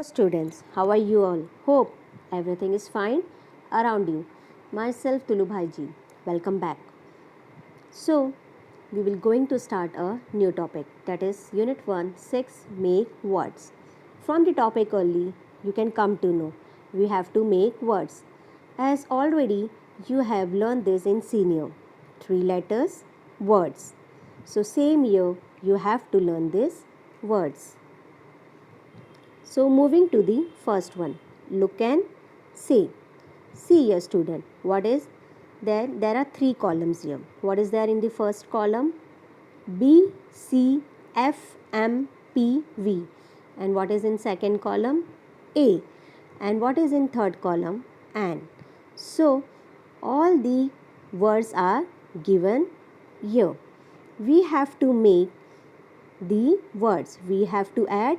Hello students, how are you all? Hope everything is fine around you. Myself Tulu Bhaiji. Welcome back. So, we will going to start a new topic, that is Unit 1 6 make words. From the topic only you can come to know we have to make words. As already you have learned this in senior. 3 letters words. So same year you have to learn this words. So moving to the first one, look and say. See here student, what is there? There are 3 columns here. What is there in the first column? B, C, F, M, P, V. And what is in second column? A. And what is in third column? An. So all the words are given here. We have to make the words. We have to add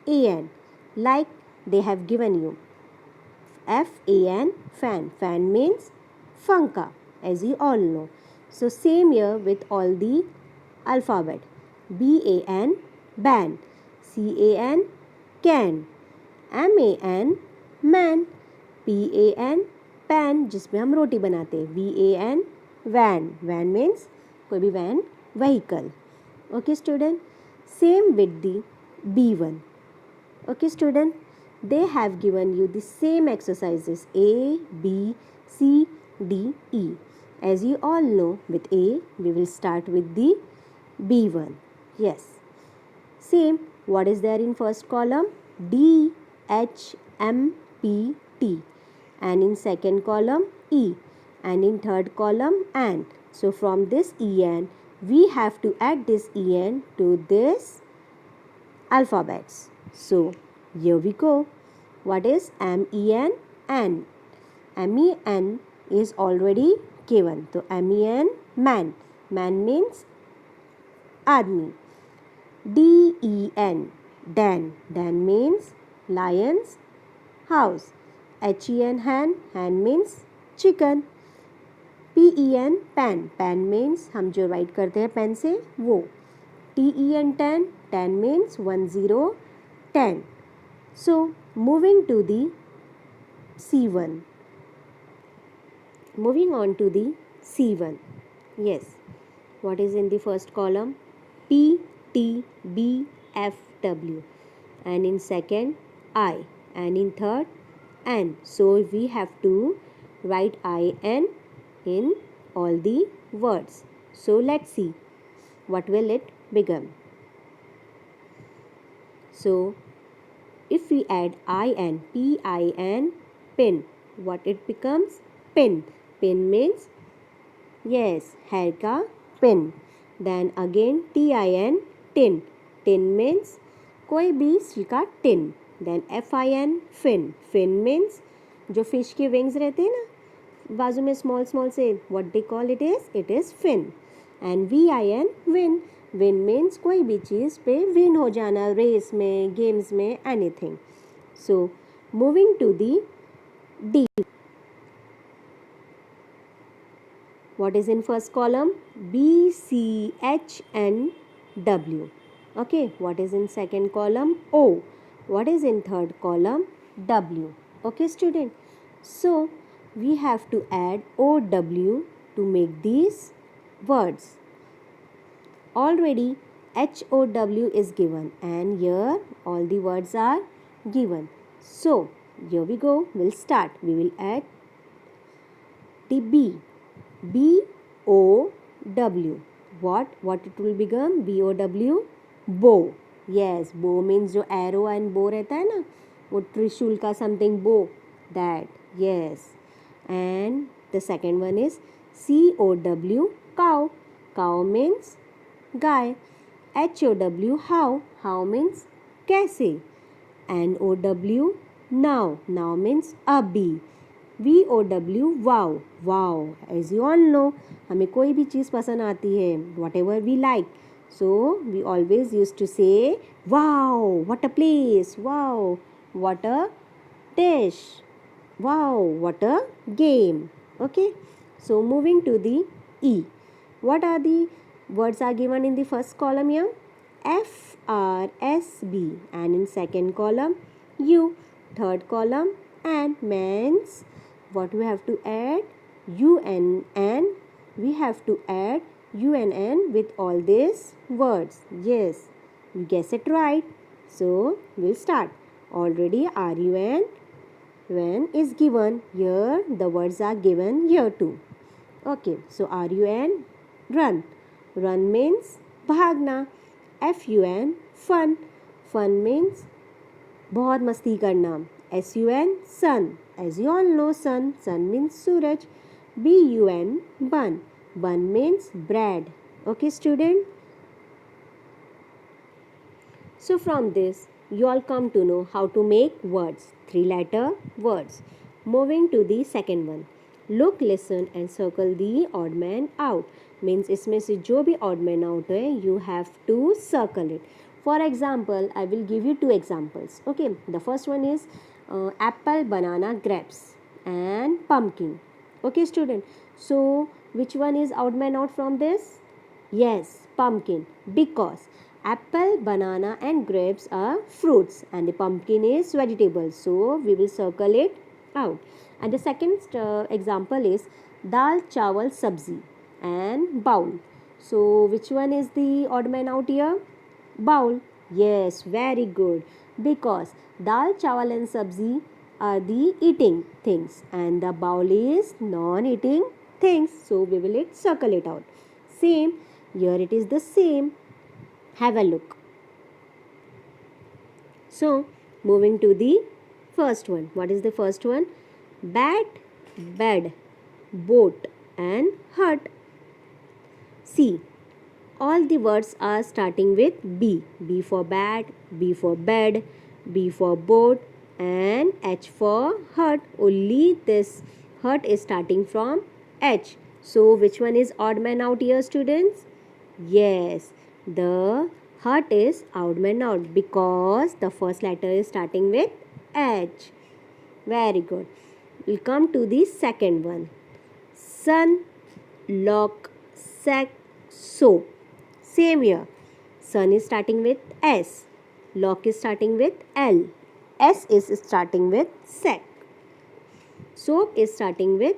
an, like they have given you. F-A-N, fan. Fan means funka, as you all know. So same here with all the alphabet. B-A-N, ban. C-A-N, can. M-A-N, man. P-A-N, pan, जिसमें हम रोटी बनाते हैं. V-A-N, van. Van means कोई भी van, vehicle. Okay student. Same with the B1. Okay student, they have given you the same exercises A, B, C, D, E. As you all know, with A, we will start with the B1. Yes. Same, what is there in first column? D, H, M, P, T. And in second column, E. And in third column, and. So from this EN, we have to add this EN to this alphabets. So here we go. What is MEN? An. MEN is already given. So MEN, man. Man means army. DEN, Dan. Dan means lions house. HEN, hand. Hand means chicken. PEN, pan. Pan means हम जो write करते हैं pen से वो. TEN, ten. Ten means 10, 10. So moving to the C1. Moving on to the C1. Yes. What is in the first column? P, T, B, F, W. And in second, I. And in third, N. So we have to write IN in all the words. So let's see. What will it become? So if we add IN, P-I-N, pin, what it becomes? Pin. Pin means, yes, hair ka pin. Then again T-I-N, tin. Tin means कोई भी steel का tin. Then F-I-N, fin. Fin means जो fish के wings रहते हैं ना बाजू में स्मॉल स्मॉल से, what they call it is fin. And V-I-N, win. Win means कोई भी चीज़ पे विन हो जाना, रेस में, गेम्स में, anything. So moving to the D. What is in first column? B, C, H, N, W. Okay, what is in second column? O. What is in third column? W. Okay student, so we have to add OW to make these words. Already HOW is given and here all the words are given. So here we go, we'll start. We will add the B. B-O-W. What it will become? B-O-W, bow. Yes, bow means जो arrow and bow रहता है ना, वो त्रिशूल का something bow, that. Yes. And the second one is C-O-W, cow. Cow means guy. HOW, how. How means कैसे. NOW, now. Now means अभी. VOW, wow. Wow. As you all know, हमें कोई भी चीज़ पसंद आती है, whatever we like. So we always used to say, wow, what a place. Wow, what a dish. Wow, what a game. Okay. So moving to the E. What are the words are given in the first column here? F, R, S, B. And in second column, U. Third column and means what we have to add? UNN. We have to add UNN with all these words. Yes, you guess it right. So we'll start. Already RUN when is given. Here the words are given here too. Okay, so RUN run. Run means भागना. FUN fun. Fun means बहुत मस्ती करना. SUN sun. As you all know, sun means Suraj. BUN bun. Bun means bread. Okay, student. So from this you all come to know how to make words, 3-letter words. Moving to the second one. Look, listen and circle the odd man out. Means इसमें से जो भी odd man out है, you have to circle it. For example, I will give you 2 examples. Okay, the first one is apple, banana, grapes and pumpkin. Okay, student. So which one is odd man out from this? Yes, pumpkin, because apple, banana and grapes are fruits and the pumpkin is vegetable. So we will circle it out. And the second example is dal, chawal, sabzi and bowl. So which one is the odd man out here? Bowl. Yes, very good. Because dal, chawal and sabzi are the eating things and the bowl is non-eating things. So we will circle it out. Same. Here it is the same. Have a look. So, moving to the first one. What is the first one? Bat, bed, boat and hut. See, all the words are starting with B. B for bat, B for bed, B for boat and H for hut. Only this hut is starting from H. So, which one is odd man out here, students? Yes, the hut is odd man out because the first letter is starting with H. Very good. We'll come to the second one. Sun, lock, sack, soap. Same here. Sun is starting with S. Lock is starting with L. S is starting with sack. Soap is starting with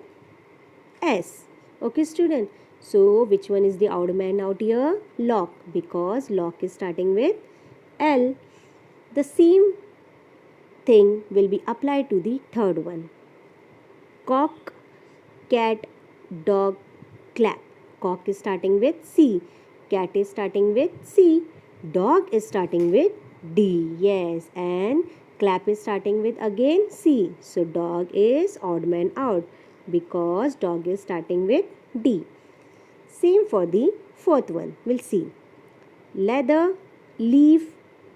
S. Okay, student. So, which one is the odd man out here? Lock, because lock is starting with L. The same thing will be applied to the third one. Cock, cat, dog, clap. Cock is starting with C. Cat is starting with C. Dog is starting with D. Yes, and clap is starting with again C. So, dog is odd man out because dog is starting with D. Same for the fourth one. We'll see. Leather, leaf,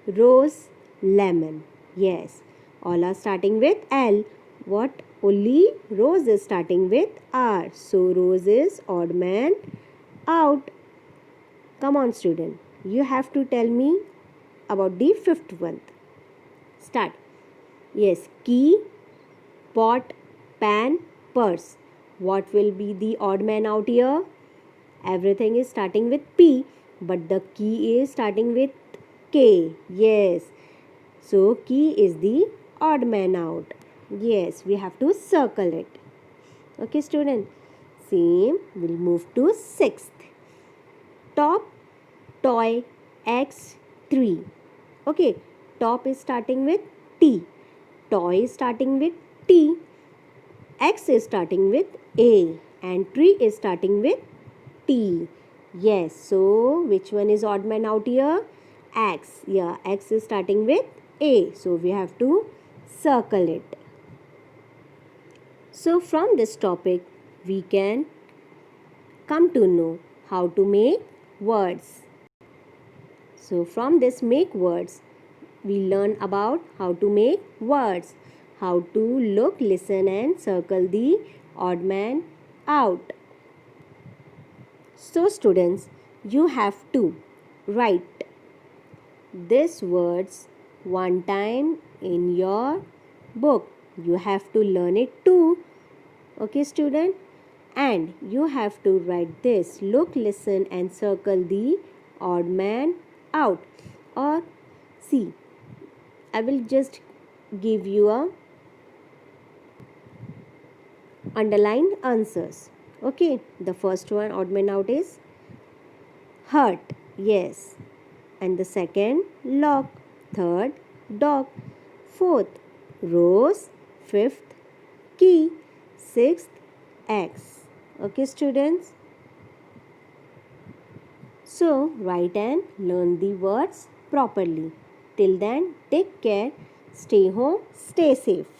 rose, lemon. Yes, all are starting with L. What? Only rose is starting with R. So, rose is odd man out. Come on, student. You have to tell me about the fifth one. Start. Yes, key, pot, pan, purse. What will be the odd man out here? Everything is starting with P, but the key is starting with K. Yes. So, key is the odd man out. Yes, we have to circle it. Okay, student. Same. We'll move to sixth. Top, toy, X, 3. Okay. Top is starting with T. Toy is starting with T. X is starting with A. And tree is starting with T. Yes, so which one is odd man out here? X. Yeah, X is starting with A. So we have to circle it. So from this topic, we can come to know how to make words. So from this make words, we learn about how to make words, how to look, listen and circle the odd man out. So students, you have to write these words one time in your book. You have to learn it too. Okay, student? And you have to write this. Look, listen and circle the odd man out. Or see, I will just give you a underlined answers. Okay, the first one odd man out is hurt. Yes. And the second lock. Third dog. Fourth rose. Fifth key. Sixth X. Okay, students. So write and learn the words properly. Till then, take care. Stay home. Stay safe.